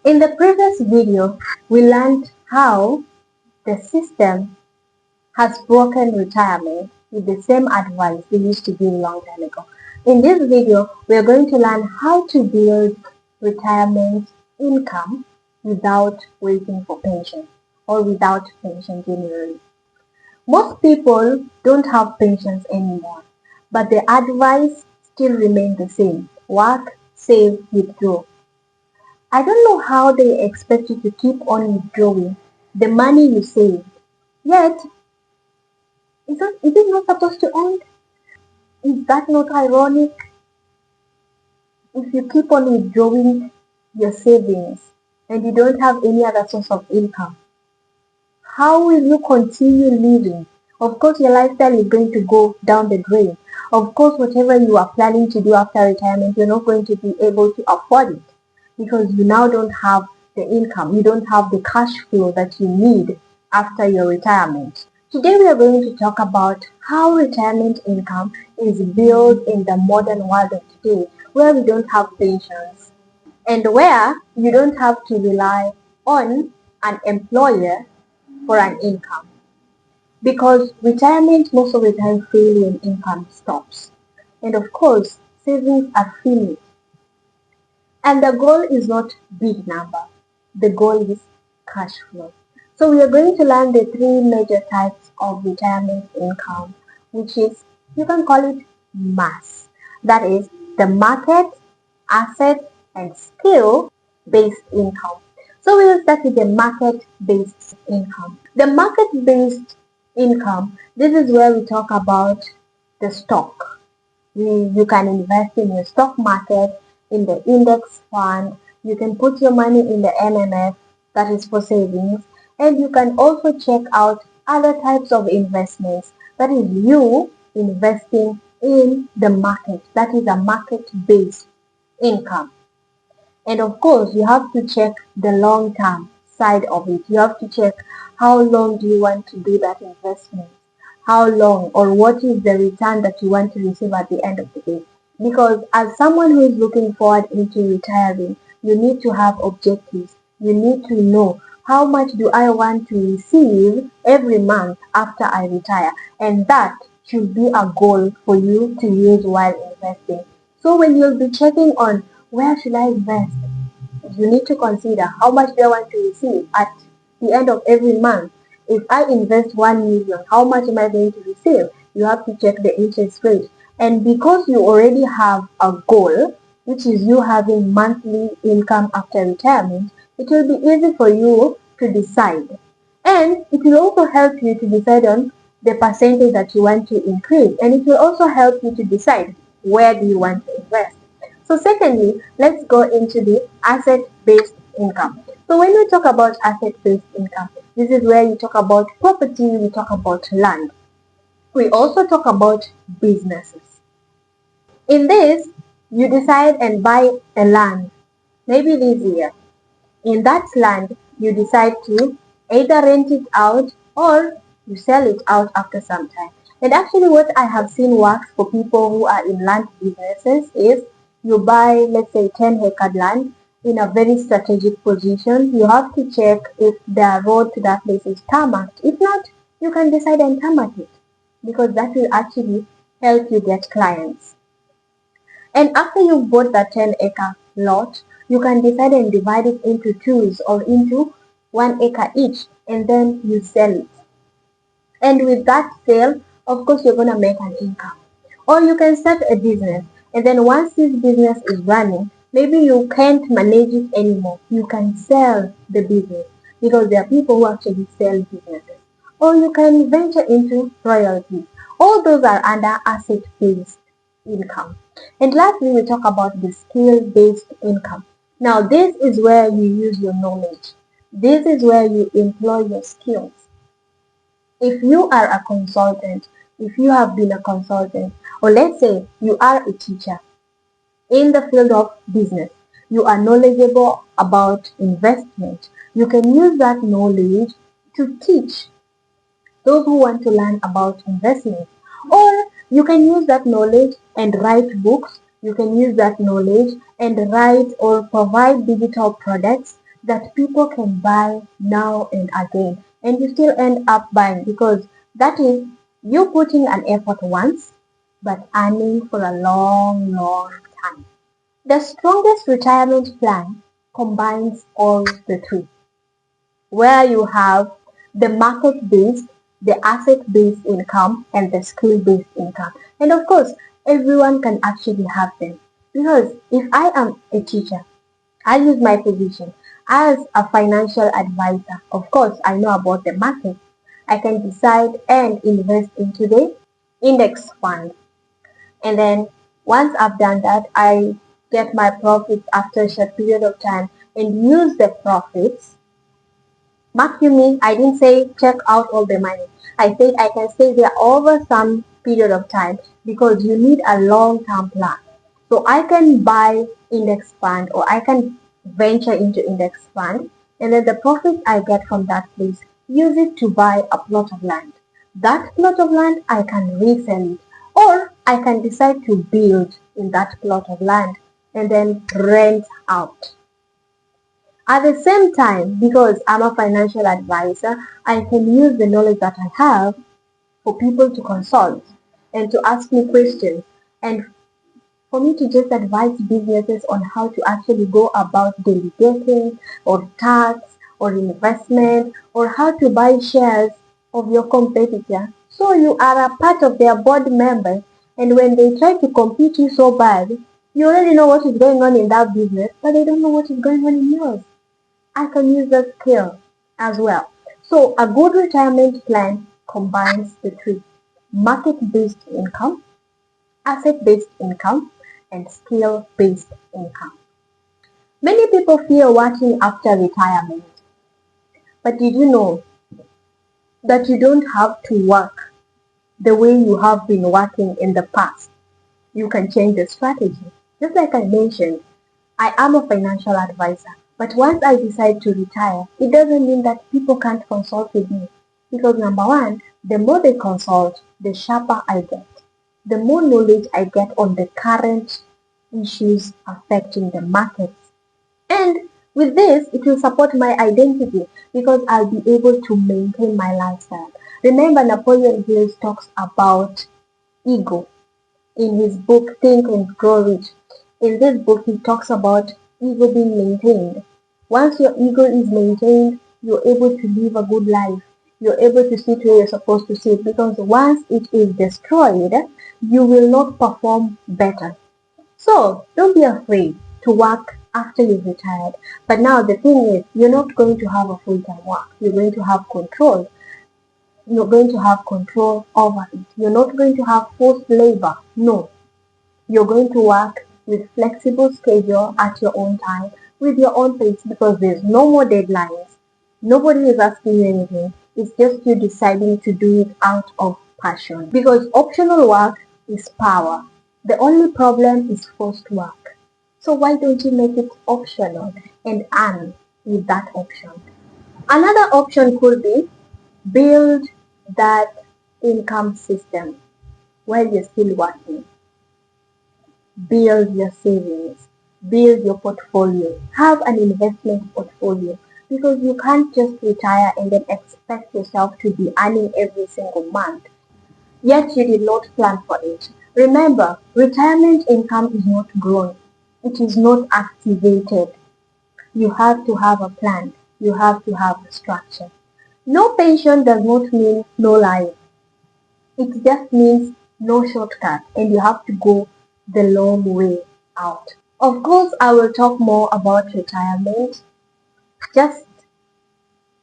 In the previous video, we learned how the system has broken retirement with the same advice they used to give a long time ago. In this video, we are going to learn how to build retirement income without waiting for pension or without pension generally. Most people don't have pensions anymore, but the advice still remains the same. Work, save, withdraw. I don't know how they expect you to keep on withdrawing the money you save. Yet, is it not supposed to end? Is that not ironic? If you keep on withdrawing your savings and you don't have any other source of income, how will you continue living? Of course, your lifestyle is going to go down the drain. Of course, whatever you are planning to do after retirement, you're not going to be able to afford it because you now don't have the income. You don't have the cash flow that you need after your retirement. Today, we are going to talk about how retirement income is built in the modern world of today, where we don't have pensions and where you don't have to rely on an employer for an income. Because retirement most of the time fail when income stops. And of course, savings are finite. And the goal is not big number. The goal is cash flow. So we are going to learn the three major types of retirement income, which is, you can call it mass. That is the market, asset, and skill-based income. So we will start with the market-based income. The market-based income, this is where we talk about the stock. You can invest in your stock market, in the index fund, you can put your money in the MMF, that is for savings, and you can also check out other types of investments, that is you investing in the market, that is a market-based income. And of course, you have to check the long-term side of it. You have to check how long do you want to do that investment, how long, or what is the return that you want to receive at the end of the day. Because as someone who is looking forward into retiring, you need to have objectives. You need to know how much do I want to receive every month after I retire. And that should be a goal for you to use while investing. So when you'll be checking on where should I invest, you need to consider how much do I want to receive at the end of every month. If I invest 1 million, how much am I going to receive? You have to check the interest rate. And because you already have a goal, which is you having monthly income after retirement, it will be easy for you to decide. And it will also help you to decide on the percentage that you want to increase. And it will also help you to decide where do you want to invest. So secondly, let's go into the asset-based income. So when we talk about asset-based income, this is where you talk about property, we talk about land. We also talk about businesses. In this, you decide and buy a land, maybe this year. In that land, you decide to either rent it out or you sell it out after some time. And actually what I have seen works for people who are in land businesses is you buy, let's say, 10-acre land in a very strategic position. You have to check if the road to that place is tarmacked. If not, you can decide and tarmac it because that will actually help you get clients. And after you've bought that 10-acre lot, you can decide and divide it into twos or into 1 acre each, and then you sell it. And with that sale, of course, you're going to make an income. Or you can start a business, and then once this business is running, maybe you can't manage it anymore. You can sell the business because there are people who actually sell businesses. Or you can venture into royalties. All those are under asset-based income. And lastly, we talk about the skill-based income. Now, this is where you use your knowledge. This is where you employ your skills. If you are a consultant, if you have been a consultant, or let's say you are a teacher in the field of business, you are knowledgeable about investment, you can use that knowledge to teach those who want to learn about investment. Or you can use that knowledge and write books. You can use that knowledge and write or provide digital products that people can buy now and again, and you still end up buying, because that is you putting an effort once but earning for a long, long time. The strongest retirement plan combines all the three, where you have the market-based, the asset-based income, and the skill-based income. And of course, everyone can actually have them. Because if I am a teacher, I use my position as a financial advisor. Of course, I know about the market. I can decide and invest into the index fund. And then once I've done that, I get my profits after a short period of time and use the profits. Mark you me, I didn't say check out all the money. I said I can stay there over some period of time, because you need a long-term plan. So I can buy index fund, or I can venture into index fund, and then the profits I get from that place, use it to buy a plot of land. That plot of land I can resell it, or I can decide to build in that plot of land and then rent out. At the same time, because I'm a financial advisor, I can use the knowledge that I have for people to consult and to ask me questions, and for me to just advise businesses on how to actually go about delegating or tax or investment, or how to buy shares of your competitor. So you are a part of their board members, and when they try to compete you so bad, you already know what is going on in that business, but they don't know what is going on in yours. I can use that skill as well. So a good retirement plan combines the three: market-based income, asset-based income, and skill-based income. Many people fear working after retirement, but did you know that you don't have to work the way you have been working in the past? You can change the strategy. Just like I mentioned, I am a financial advisor, but once I decide to retire, it doesn't mean that people can't consult with me. Because number one, the more they consult, the sharper I get. The more knowledge I get on the current issues affecting the markets. And with this, it will support my identity, because I'll be able to maintain my lifestyle. Remember, Napoleon Hill talks about ego in his book Think and Grow Rich. In this book, he talks about ego being maintained. Once your ego is maintained, you're able to live a good life. You're able to sit where you're supposed to sit, because once it is destroyed, you will not perform better. So don't be afraid to work after you've retired. But now the thing is, you're not going to have a full-time work. You're going to have control. You're going to have control over it. You're not going to have forced labor. No. You're going to work with flexible schedule at your own time, with your own pace, because there's no more deadlines. Nobody is asking you anything. It's just you deciding to do it out of passion. Because optional work is power. The only problem is forced work. So why don't you make it optional and earn with that option? Another option could be build that income system while you're still working. Build your savings, build your portfolio, have an investment portfolio, because you can't just retire and then expect yourself to be earning every single month, yet you did not plan for it. Remember, retirement income is not grown, it is not activated. You have to have a plan, you have to have a structure. No pension does not mean no life. It just means no shortcut, and you have to go the long way out. Of course, I will talk more about retirement. Just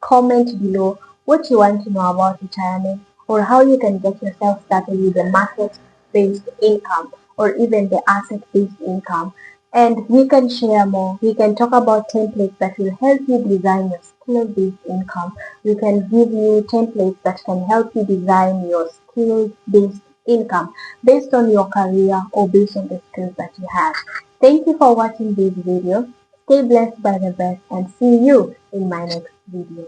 comment below what you want to know about retirement, or how you can get yourself started with the market-based income or even the asset-based income. And we can share more. We can talk about templates that will help you design your skill-based income. We can give you templates that can help you design your skill-based income based on your career or based on the skills that you have. Thank you for watching this video. Stay blessed by the best, and see you in my next video.